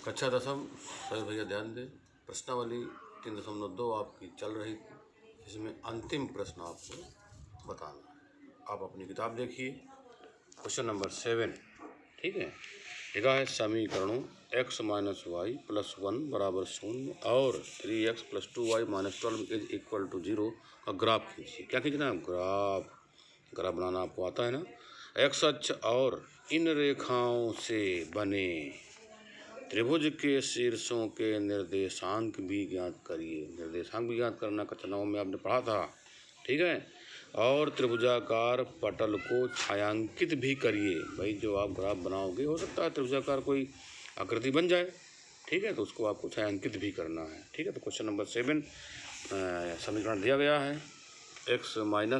कक्षा दसम सभी भैया ध्यान दें। प्रश्नावली 3.2 आपकी चल रही थी, जिसमें अंतिम प्रश्न आपको बताना है। आप अपनी किताब देखिए, क्वेश्चन नंबर 7। ठीक है, लिखा है समीकरणों x - y + 1 = 0 और 3x + 2y - 12 = 0 का ग्राफ खींचिए। क्या खींचना है? ग्राफ बनाना आपको आता है ना। x अक्ष और इन रेखाओं से बने त्रिभुज के शीर्षों के निर्देशांक भी ज्ञात करिए। निर्देशांक भी ज्ञात करना कक्षा 9 में आपने पढ़ा था। ठीक है, और त्रिभुजाकार पटल को छायांकित भी करिए। भाई जो आप ग्राफ बनाओगे, हो सकता है त्रिभुजाकार कोई आकृति बन जाए। ठीक है, तो उसको आपको छायांकित भी करना है। ठीक है, तो क्वेश्चन नंबर 7 समीकरण दिया गया है x - y +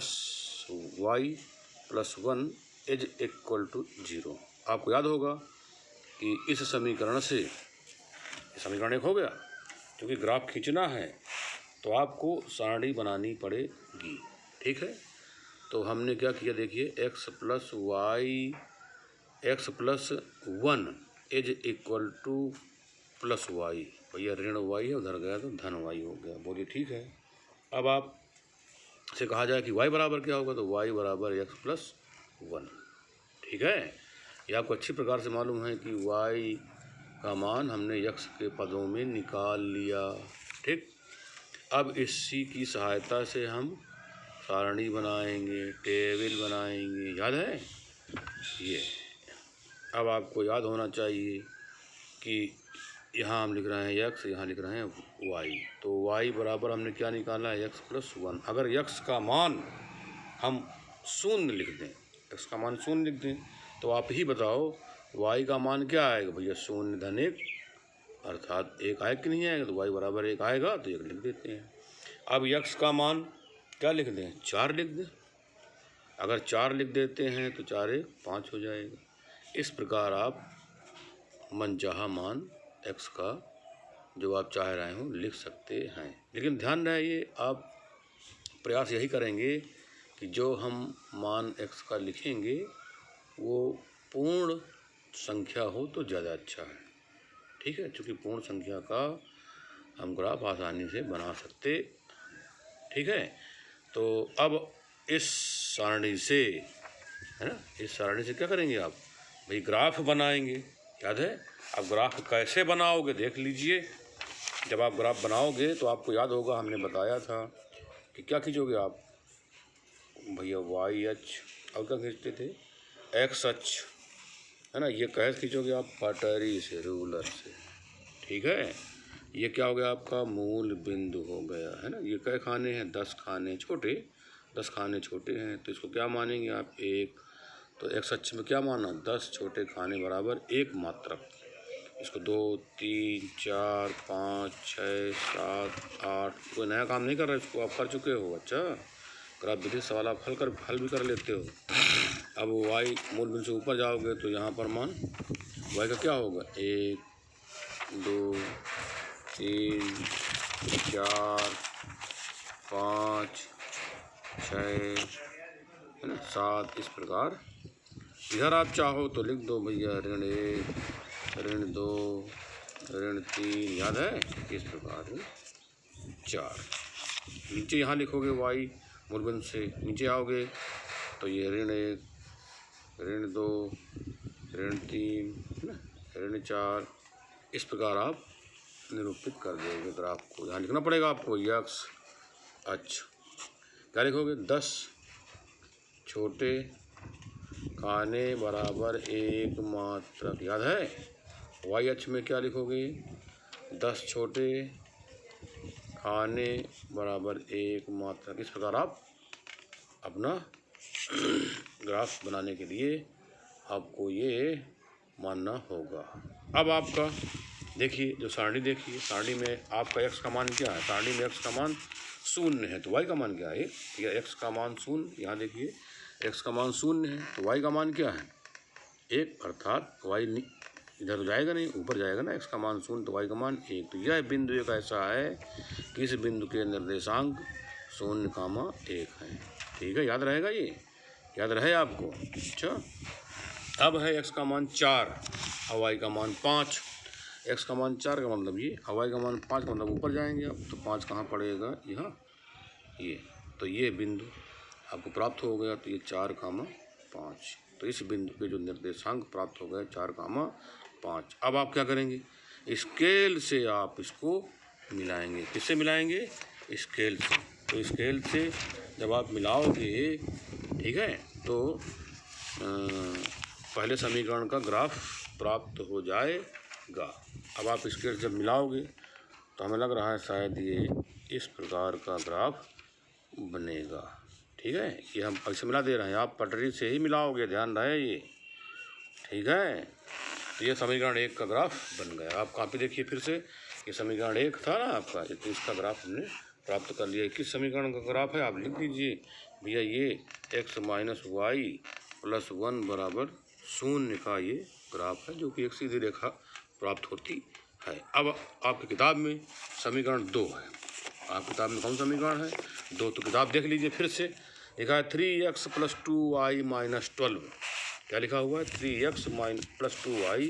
1 = 0। आपको याद होगा कि इस समीकरण से समीकरण 1 हो गया। क्योंकि ग्राफ खींचना है तो आपको सारणी बनानी पड़ेगी। ठीक है, तो हमने क्या किया देखिए, x + 1 = +y। भैया ऋण y है, उधर गया तो धन y हो गया। बोलिए ठीक है। अब आप से कहा जाए कि y बराबर क्या होगा, तो y = x + 1। ठीक है, ये आपको अच्छी प्रकार से मालूम है कि y का मान हमने x के पदों में निकाल लिया। ठीक, अब इसी की सहायता से हम सारणी बनाएंगे, टेबल बनाएंगे। याद है ये? अब आपको याद होना चाहिए कि यहाँ हम लिख रहे हैं x, यहाँ लिख रहे हैं y। तो y बराबर हमने क्या निकाला है? x + 1। अगर x का मान हम 0 लिख दें, x का मान 0 लिख दें, तो आप ही बताओ y का मान क्या आएगा? भैया 0 - 1 अर्थात 1 आएगा कि नहीं आएगा? तो y = 1 आएगा, तो 1 लिख देते हैं। अब x का मान क्या लिख दें? 4 लिख दें। अगर 4 लिख देते हैं तो 4 × 1 = 5 हो जाएगा। इस प्रकार आप मनचाहा मान x का जो आप चाह रहे हो लिख सकते हैं। लेकिन ध्यान रहे, आप प्रयास यही करेंगे कि जो हम मान x का लिखेंगे वो पूर्ण संख्या हो तो ज़्यादा अच्छा है। ठीक है, क्योंकि पूर्ण संख्या का हम ग्राफ आसानी से बना सकते। ठीक है, तो अब इस सारणी से, है ना, इस सारणी से क्या करेंगे आप? भाई ग्राफ बनाएंगे। याद है? अब ग्राफ कैसे बनाओगे देख लीजिए। जब आप ग्राफ बनाओगे तो आपको याद होगा, हमने बताया था कि क्या खींचोगे आप? भैया y अक्ष, और क्या खींचते थे? x अक्ष, है ना। ये कैसे खींचोगे आप? पटरी से, रूलर से। ठीक है, ये क्या हो गया? आपका मूल बिंदु हो गया, है ना। ये कै खाने हैं? 10 खाने छोटे, 10 खाने छोटे हैं, तो इसको क्या मानेंगे आप? 1। तो x अक्ष में क्या माना? 10 छोटे खाने बराबर 1 मात्रक। इसको 2, 3, 4, 5, 6, 7, 8। कोई नया काम नहीं कर रहा, इसको आप कर चुके हो। अच्छा, ग्राफ विधि सवाल आप हल भी कर लेते हो। अब y मूल बिंदु से ऊपर जाओगे तो यहाँ पर मान y का क्या होगा? 1, 2, 3, 4, 5, 6, है ना, 7। इस प्रकार इधर आप चाहो तो लिख दो भैया ऋण 1, ऋण 2, ऋण 3। याद है? इस प्रकार 4। नीचे यहाँ लिखोगे y मूल बिंदु से नीचे आओगे तो ये ऋण 1, ऋण 2, ऋण 3, है ना, ऋण 4। इस प्रकार आप निरूपित कर दोगे ग्राफ को। यहाँ लिखना पड़ेगा आपको x अक्ष। क्या लिखोगे? 10 छोटे खाने बराबर 1 मात्रक। याद है? y अक्ष में क्या लिखोगे? 10 छोटे खाने बराबर 1 मात्रक। इस प्रकार आप अपना ग्राफ बनाने के लिए आपको ये मानना होगा। अब आपका देखिए, जो सारणी देखिए, सारणी में आपका x का मान क्या है? सारणी में x का मान 0 है, तो y का मान क्या है? या x का मान 0, यहाँ देखिए x का मान 0 है, तो y का मान क्या है? 1, अर्थात y इधर तो जाएगा नहीं, ऊपर जाएगा ना। x का मान 0 तो y का मान 1। तो यह बिंदु एक ऐसा है कि इस बिंदु के निर्देशांक 0,1 है। ठीक है, याद रहेगा? ये याद रहे आपको? अच्छा, अब है x का मान 4 और y का मान 5। x का मान 4 का मतलब ये, और y का मान 5 का मतलब ऊपर जाएंगे आप, तो 5 कहाँ पड़ेगा, यहाँ ये, तो ये बिंदु आपको प्राप्त हो गया। तो ये 4,5, तो इस बिंदु पे जो निर्देशांक प्राप्त हो गया 4,5। अब आप क्या करेंगे, स्केल से आप इसको मिलाएंगे। किससे मिलाएंगे, स्केल से। तो स्केल से जब आप मिलाओगे, ठीक है, तो पहले समीकरण का ग्राफ प्राप्त हो जाएगा। अब आप स्केल जब मिलाओगे तो हमें लग रहा है शायद ये इस प्रकार का ग्राफ बनेगा। ठीक है, ये हम ऐसे मिला दे रहे हैं, आप पटरी से ही मिलाओगे, ध्यान रहे ये। ठीक है, तो ये समीकरण 1 का ग्राफ बन गया। आप कॉपी देखिए फिर से, ये समीकरण 1 था ना आपका, तो इसका ग्राफ हमने प्राप्त कर लिया। किस समीकरण का ग्राफ है आप लिख दीजिए भैया, ये x माइनस वाई प्लस 1 बराबर 0 का ये ग्राफ है, जो कि एक सीधी रेखा प्राप्त होती है। अब आपकी किताब में समीकरण 2 है। आप किताब में कौन समीकरण है, 2, तो किताब देख लीजिए फिर से। लिखा है 3x प्लस 2y माइनस 12। क्या लिखा हुआ है, 3x प्लस 2y,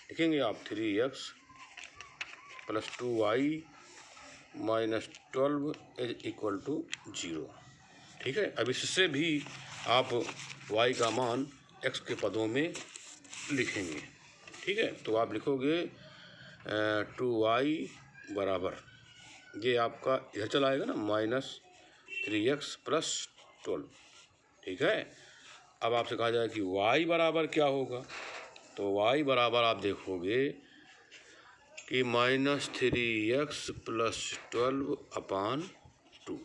लिखेंगे आप 3x plus 2y minus 12 is equal to 0। ठीक है, अब इससे भी आप y का मान x के पदों में लिखेंगे। ठीक है, तो आप लिखोगे 2y बराबर, ये आपका इधर चला आएगा ना, माइनस 3x प्लस 12। ठीक है, अब आपसे कहा जाए कि y बराबर क्या होगा, तो y बराबर आप देखोगे कि माइनस 3x प्लस 12 अपान 2।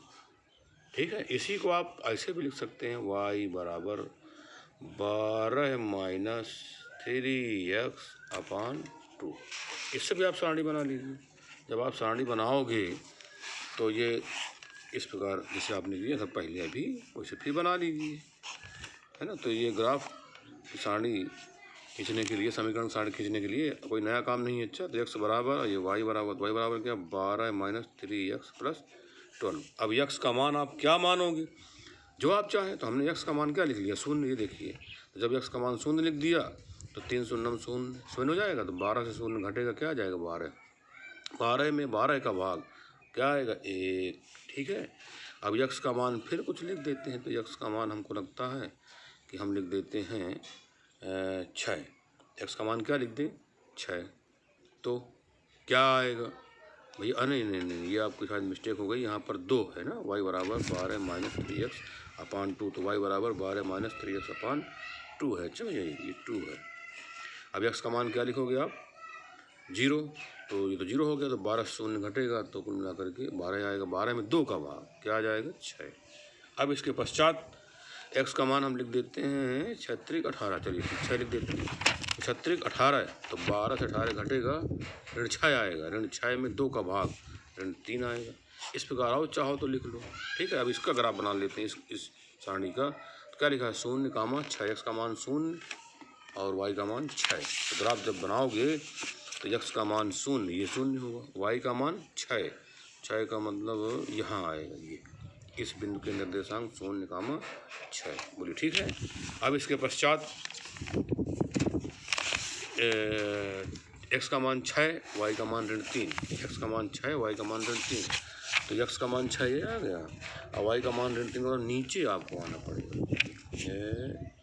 ठीक है, इसी को आप ऐसे भी लिख सकते हैं, y बराबर 12 माइनस 3x अपान 2। इससे भी आप सारणी बना लीजिए। जब आप सारणी बनाओगे तो ये इस प्रकार जैसे आपने किया था पहले, अभी वैसे फिर बना लीजिए, है ना। तो ये ग्राफ सारणी खींचने के लिए, समीकरण सारणी खींचने के लिए कोई नया काम नहीं है। अच्छा, तो x बराबर, ये y बराबर क्या, 12 माइनस 3x प्लस 12। अब x का मान आप क्या मानोगे, जो आप चाहें। तो हमने x का मान क्या लिख लिया, 0। ये देखिए, तो जब x का मान 0 लिख दिया तो 3 शून्य 0 हो जाएगा। तो 12 से 0 घटेगा, क्या आ जाएगा, 12। 12 में 12 का भाग क्या आएगा, 1। ठीक है, अब x का मान फिर कुछ लिख देते हैं। तो x का मान हमको लगता है कि हम लिख देते हैं 6। x का मान क्या लिख दें, 6। तो क्या आएगा भैया, नहीं नहीं नहीं, ये आपकी शायद मिस्टेक हो गई, यहाँ पर 2 है ना। y बराबर 12 माइनस 3x अपान 2, तो y बराबर 12 माइनस 3x अपान 2 है। अच्छा भैया, ये 2 है। अब x का मान क्या लिखोगे आप, 0। तो ये तो 0 हो गया, तो 12 से 0 घटेगा, तो कुल मिला करके 12 आएगा। 12 में 2 का भाग क्या आ जाएगा, 6। अब इसके पश्चात x का मान हम लिख देते हैं 6 18। चलिए 6 लिख देते हैं, 6 18, तो 12 से 18 घटेगा, ऋण 6 आएगा। ऋण 6 में 2 का भाग ऋण 3 आएगा। इस प्रकार आओ चाहो तो लिख लो। ठीक है, अब इसका ग्राफ बना लेते हैं, इस सारणी का। तो क्या लिखा है, 0, 6, x का मान 0 और y का मान 6। तो ग्राफ जब बनाओगे तो x का मान 0, ये 0 होगा, y का मान 6, 6 का मतलब यहाँ आएगा, ये इस बिंदु के निर्देशांक 0, 6। बोलिए ठीक है। अब इसके पश्चात x का मान 6, y का मान ऋण 3। x का मान 6, y का मान ऋण 3, तो x का मान 6 ये आ गया, और y का मान ऋण 3, और नीचे आपको आना पड़ेगा,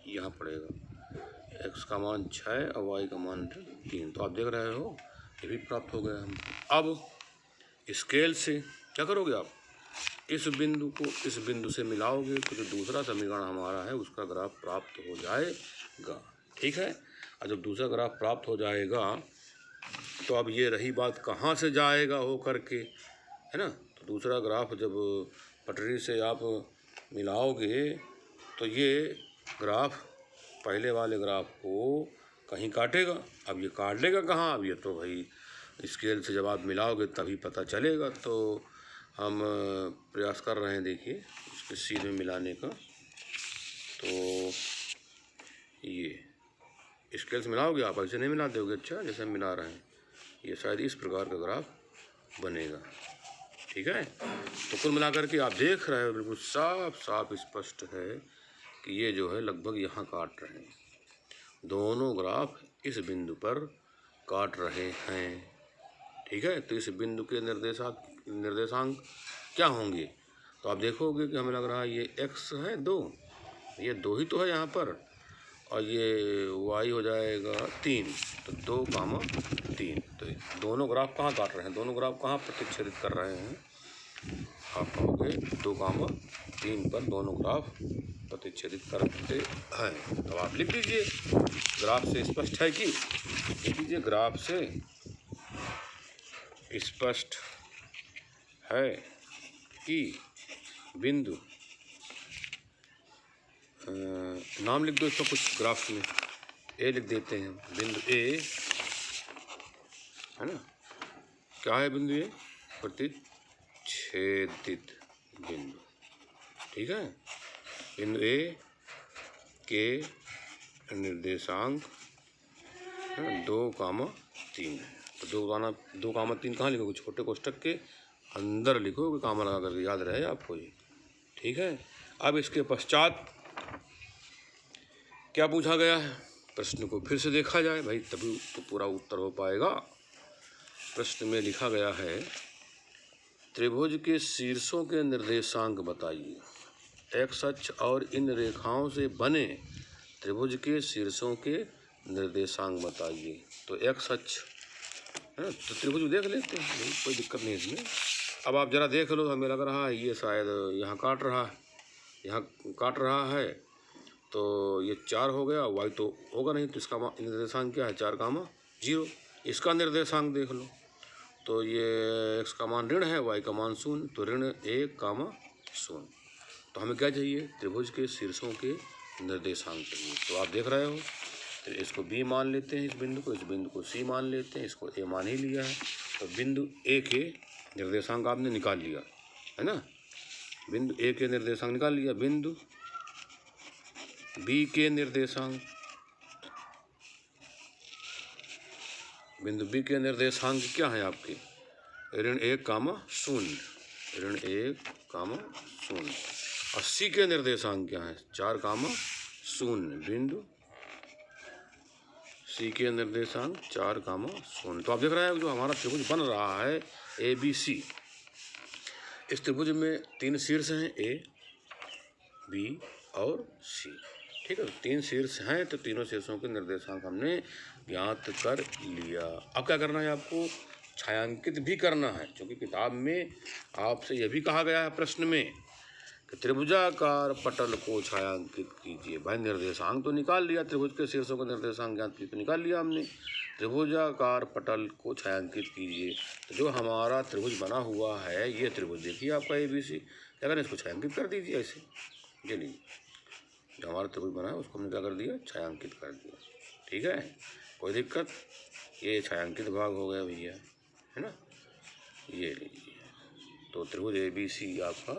यहाँ पड़ेगा। x का मान 6 और y का मान ऋण 3, तो आप देख रहे हो ये भी प्राप्त हो गया हमको। अब स्केल से क्या करोगे आप, इस बिंदु को इस बिंदु से मिलाओगे तो जो दूसरा समीकरण हमारा है उसका ग्राफ प्राप्त हो जाएगा। ठीक है, और जब दूसरा ग्राफ प्राप्त हो जाएगा तो अब ये रही बात कहाँ से जाएगा हो करके, है ना। तो दूसरा ग्राफ जब पटरी से आप मिलाओगे तो ये ग्राफ पहले वाले ग्राफ को कहीं काटेगा। अब ये काट लेगा कहाँ, अब ये तो भाई स्केल से जब आप मिलाओगे तभी पता चलेगा। तो हम प्रयास कर रहे हैं, देखिए इसके सीधे मिलाने का। तो ये स्केल से मिलाओगे आप, ऐसे नहीं मिला दोगे। अच्छा, जैसे हम मिला रहे हैं, ये शायद इस प्रकार का ग्राफ बनेगा। ठीक है, तो कुल मिलाकर के आप देख रहे हो बिल्कुल साफ साफ स्पष्ट है कि ये जो है लगभग यहाँ काट रहे हैं। दोनों ग्राफ इस बिंदु पर काट रहे हैं। ठीक है, तो इस बिंदु के निर्देशांक क्या होंगे? तो आप देखोगे कि हमें लग रहा है ये x है 2, ये 2 ही तो है यहाँ पर, और ये y हो जाएगा 3, तो 2, 3। तो दोनों ग्राफ कहाँ काट रहे हैं, दोनों ग्राफ कहाँ प्रतिच्छेदित कर रहे हैं? आप कहोगे 2, 3 पर दोनों ग्राफ प्रतिच्छेदित करते हैं। तो आप लिख दीजिए, ग्राफ से स्पष्ट है कि, लिख दीजिए ग्राफ से स्पष्ट है कि बिंदु, नाम लिख दो इसका कुछ ग्राफ में, ए लिख देते हैं, बिंदु ए है ना, क्या है बिंदु ए? प्रतिच्छेदित बिंदु। ठीक है, बिंदु ए के निर्देशांक 2, 3। तो 2, 3 कहाँ लिखोगे? छोटे कोष्ठक के अंदर लिखोगे, कामा लगा करके, याद रहे आपको ये। ठीक है, अब इसके पश्चात क्या पूछा गया है, प्रश्न को फिर से देखा जाए भाई, तभी तो पूरा उत्तर हो पाएगा। प्रश्न में लिखा गया है, त्रिभुज के शीर्षों के निर्देशांक बताइए। एक्स अक्ष और इन रेखाओं से बने त्रिभुज के शीर्षों के निर्देशांक बताइए। तो एक्स अक्ष है ना, तो त्रिभुज देख लेते हैं, कोई दिक्कत नहीं इसमें। अब आप जरा देख लो, हमें लग रहा है ये शायद यहाँ काट रहा है, यहाँ काट रहा है, तो ये 4 हो गया, y तो होगा नहीं, तो इसका निर्देशांक क्या है? 4, 0। इसका निर्देशांक देख लो, तो ये x का मान ऋण है, y का मान 0, तो ऋण 1, 0। तो हमें क्या चाहिए? त्रिभुज के शीर्षों के निर्देशांक चाहिए। तो आप देख रहे हो, तो इसको b मान लेते हैं, इस बिंदु को c मान लेते हैं, इसको a मान ही लिया है। तो बिंदु a के निर्देशांक आपने निकाल लिया है ना, बिंदु a के निर्देशांक निकाल लिया। बिंदु b के निर्देशांक, बिंदु b के निर्देशांक क्या है आपके? ऋण 1, 0, ऋण 1, 0। और c के निर्देशांक क्या है? 4, 0। बिंदु c के निर्देशांक 4, 0। तो आप देख रहे हैं जो हमारा त्रिभुज बन रहा है ABC, इस त्रिभुज में 3 शीर्ष हैं, A, B और C। ठीक है, 3 शीर्ष हैं, तो तीनों शीर्षों के निर्देशांक हमने ज्ञात कर लिया। अब क्या करना है आपको? छायांकित भी करना है, क्योंकि किताब में आपसे यह भी कहा गया है प्रश्न में कि त्रिभुजाकार पटल को छायांकित कीजिए। भाई निर्देशांक तो निकाल लिया, त्रिभुज के शीर्षों का निर्देशांक ज्ञात तो निकाल लिया हमने, त्रिभुजाकार पटल को छायांकित कीजिए। तो जो हमारा त्रिभुज बना हुआ है, ये त्रिभुज देखिए आपका ABC, अगर इसको छायांकित कर दीजिए ऐसे, ये लीजिए, जो हमारा त्रिभुज बना है उसको हमने क्या कर दिया? छायांकित कर दिया। ठीक है, कोई दिक्कत? ये छायांकित भाग हो गया भैया, है ना, ये लीजिए। तो त्रिभुज ABC आपका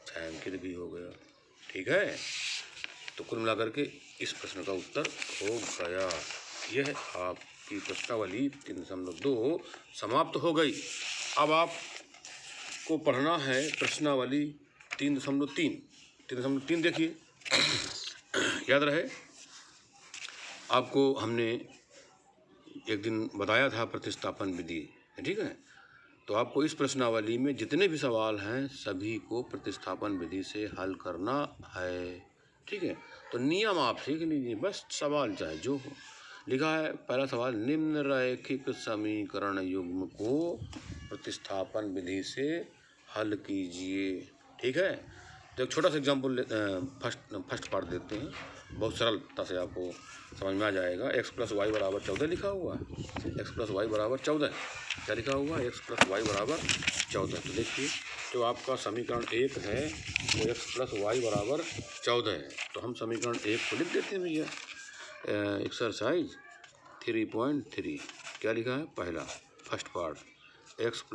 छायांकित भी हो गया। ठीक है, तो कुल मिलाकर के इस प्रश्न का उत्तर हो गया। यह आपकी प्रश्नावली 3.2 समाप्त हो गई। अब आपको पढ़ना है प्रश्नावली 3.3। 3.3 देखिए, याद रहे आपको हमने एक दिन बताया था प्रतिस्थापन विधि, ठीक है। तो आपको इस प्रश्नावली में जितने भी सवाल हैं सभी को प्रतिस्थापन विधि से हल करना है। ठीक है, तो नियम आप सीख लीजिए, बस सवाल चाहे जो हो। लिखा है पहला सवाल, निम्न रैखिक समीकरण युग्म को प्रतिस्थापन विधि से हल कीजिए। ठीक है, तो एक छोटा सा एग्जाम्पल फर्स्ट पार्ट देते हैं, बहुत सरलता से आपको समझ में आ जाएगा। x + y = 14 लिखा हुआ है, x + y = 14, क्या लिखा हुआ है? x + y = 14। तो देखिए, जो आपका समीकरण 1 है वो x + y = 14 है। तो हम समीकरण 1 को लिख देते हैं भैया। एक्सरसाइज 3.3 क्या लिखा है? पहला फर्स्ट पार्ट, x +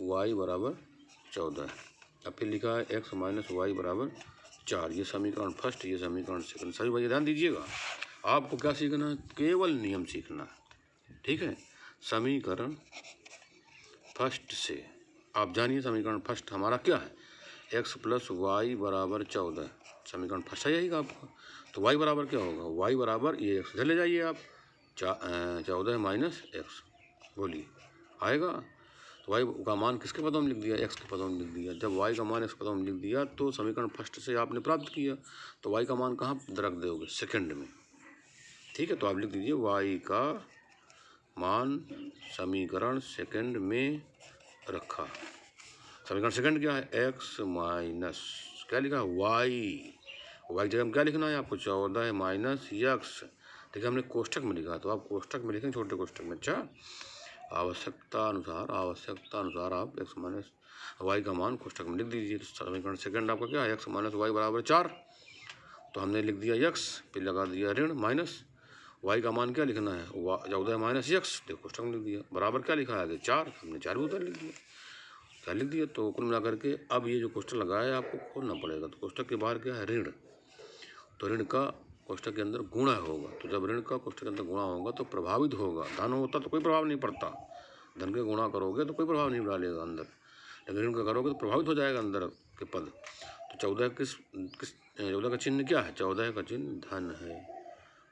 y = 14। अब फिर लिखा है x - y = 4। ये समीकरण फर्स्ट, ये समीकरण सेकंड। सभी भैया ध्यान दीजिएगा, आपको क्या सीखना है? केवल नियम सीखना है। ठीक है, समीकरण फर्स्ट से आप जानिए समीकरण फर्स्ट हमारा क्या है? x + y = 14। समीकरण फर्स्ट है यही का आपका। तो y बराबर क्या होगा? y बराबर ये x इधर ले जाइए आप, 14 माइनस एक्स, बोलिए आएगा। तो वाई का मान किसके पदों में लिख दिया, एक्स के पदों में लिख दिया। जब वाई का मान एक्स के पदों में लिख दिया तो समीकरण फर्स्ट से आपने प्राप्त किया। तो वाई का मान कहाँ रख दोगे, सेकंड में, ठीक है। तो आप लिख दीजिए वाई का मान समीकरण सेकंड में रखा। समीकरण सेकंड क्या है, एक्स माइनस क्या लिखा, वाई। वाई की जगह में क्या लिखना है आपको, 14 माइनस एक्स। ठीक है, हमने कोष्टक में लिखा, तो आप कोष्टक में लिखें, छोटे कोष्टक में। अच्छा, आवश्यकता अनुसार आप एक्स माइनस वाई का मान कोष्टक में लिख दीजिए। तो समीकरण सेकंड आपका क्या है, एक्स माइनस वाई बराबर 4। तो हमने लिख दिया एक्स, फिर लगा दिया ऋण माइनस वाई का मान क्या लिखना है, 14 माइनस एक्स, देखो कोष्टक में लिख दिया, बराबर क्या लिखा है आगे 4, हमने 4 भी उधर लिख दिया, क्या लिख दिया। तो कुल मिला करके अब ये जो कोष्टक लगाया है आपको खोलना पड़ेगा। तो कोष्टक के बाहर क्या है, ऋण, तो ऋण का कोष्टक के अंदर गुणा होगा। तो जब ऋण का कोष्टक के अंदर गुणा होगा तो प्रभावित होगा, धन होता तो कोई प्रभाव नहीं पड़ता, धन के गुणा करोगे तो कोई प्रभाव नहीं डालेगा अंदर, लेकिन ऋण का करोगे तो प्रभावित हो जाएगा अंदर के पद। तो 14 14 का चिन्ह क्या है, 14 का चिन्ह धन है।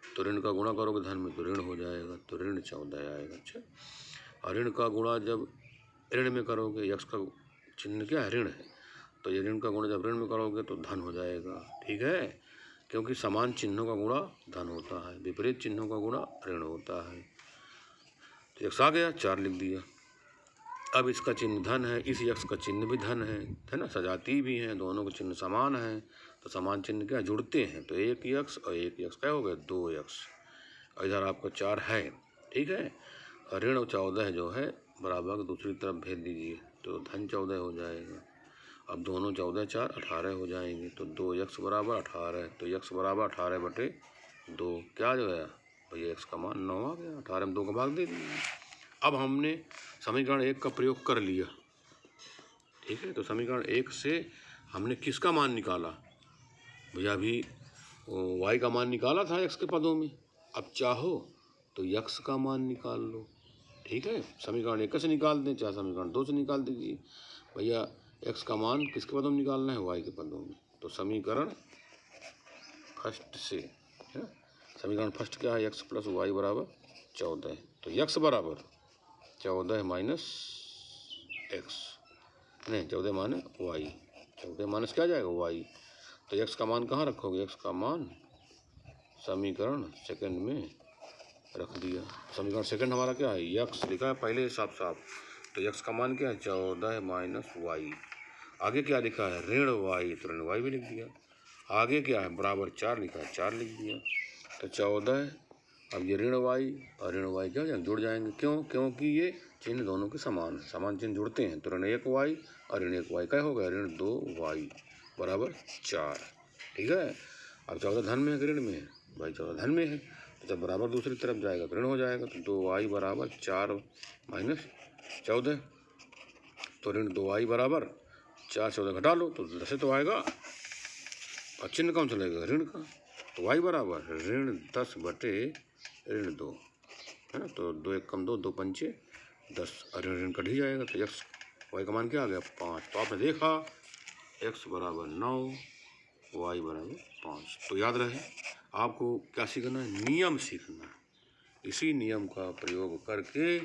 तो ऋण का गुणा करोगे धन में तो ऋण हो जाएगा, तो ऋण 14 आएगा। अच्छा, और ऋण का गुणा जब ऋण में करोगे, यक्स का चिन्ह क्या है, ऋण है, तो ये ऋण का गुणा जब ऋण में करोगे तो धन हो जाएगा। ठीक है, क्योंकि समान चिन्हों का गुणा धन होता है, विपरीत चिन्हों का गुणा ऋण होता है। तो यक्स आ गया, 4 लिख दिया। अब इसका चिन्ह धन है, इस यक्स का चिन्ह भी धन है ना, सजाती भी हैं, दोनों के चिन्ह समान हैं। तो समान चिन्ह क्या जुड़ते हैं, तो एक यक्स और एक यक्स क्या हो गए, 2 यक्स। और इधर आपका 4 है, ठीक है। और ऋण 14 जो है बराबर दूसरी तरफ भेज दीजिए, तो धन 14 हो जाएगा। अब दोनों 14 4 18 हो जाएंगे, तो 2 यक्स बराबर 18, तो यक्स बराबर 18/2, क्या जो है भैया एक्स का मान 9 आ गया, 18 में 2 का भाग दे दिया। अब हमने समीकरण 1 का प्रयोग कर लिया, ठीक है। तो समीकरण 1 से हमने किसका मान निकाला भैया, अभी वाई का मान निकाला था एक्स के पदों में, अब चाहो तो यक्स का मान निकाल लो, ठीक है। समीकरण 1 से निकाल दें, चाहे समीकरण 2 से निकाल दीजिए। भैया एक्स का मान किसके पदों में निकालना है, वाई के पदों में। तो समीकरण फर्स्ट से है, समीकरण फर्स्ट क्या है, एक्स प्लस वाई बराबर 14। तो एक्स बराबर 14 माइनस एक्स, नहीं 14 माने वाई, 14 माइनस क्या जाएगा वाई। तो एक्स का मान कहाँ रखोगे, एक्स का मान समीकरण सेकंड में रख दिया। समीकरण सेकंड हमारा क्या है, एक्स लिखा है पहले साफ साफ, तो एक्स का मान क्या है 14 माइनस वाई। आगे क्या लिखा है, ऋण वाई, तो ऋण वाई भी लिख दिया। आगे क्या है, बराबर 4 लिखा है, 4 लिख दिया। तो 14, अब ये ऋण वाई और ऋण वाई क्या हो जाएंगे, जुड़ जाएंगे। क्यों, क्योंकि ये चिन्ह दोनों के समान है, समान चिन्ह जुड़ते हैं। तो ऋण 1 वाई और ऋण 1 वाई क्या हो गया, ऋण 2 वाई बराबर 4, ठीक है। अब 14 धन में है ऋण में है, भाई 14 धन में है, तो जब बराबर दूसरी तरफ जाएगा तो ऋण हो जाएगा। तो 2 वाई बराबर 4 माइनस 14, तो ऋण 2 वाई बराबर 4, 14 घटा लो तो 10 तो आएगा, और चिन्ह कौन चलेगा, ऋण का। तो वाई बराबर ऋण 10/2 है ना, तो 2 1 कम 2, 2 पंचे 10, और ऋण कट ही जाएगा। तो एक्स वाई का मान क्या आ गया, 5। तो आपने देखा एक्स बराबर 9, वाई बराबर 5। तो याद रहे आपको क्या सीखना है, नियम सीखना है। इसी नियम का प्रयोग करके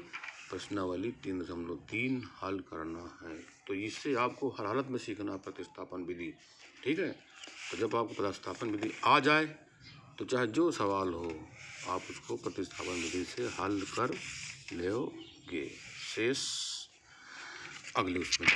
प्रश्नावली 3.3 हल करना है। तो इससे आपको हर हालत में सीखना है प्रतिस्थापन विधि, ठीक है। तो जब आपको प्रतिस्थापन विधि आ जाए तो चाहे जो सवाल हो आप उसको प्रतिस्थापन विधि से हल कर लोगे। शेष अगले उसमें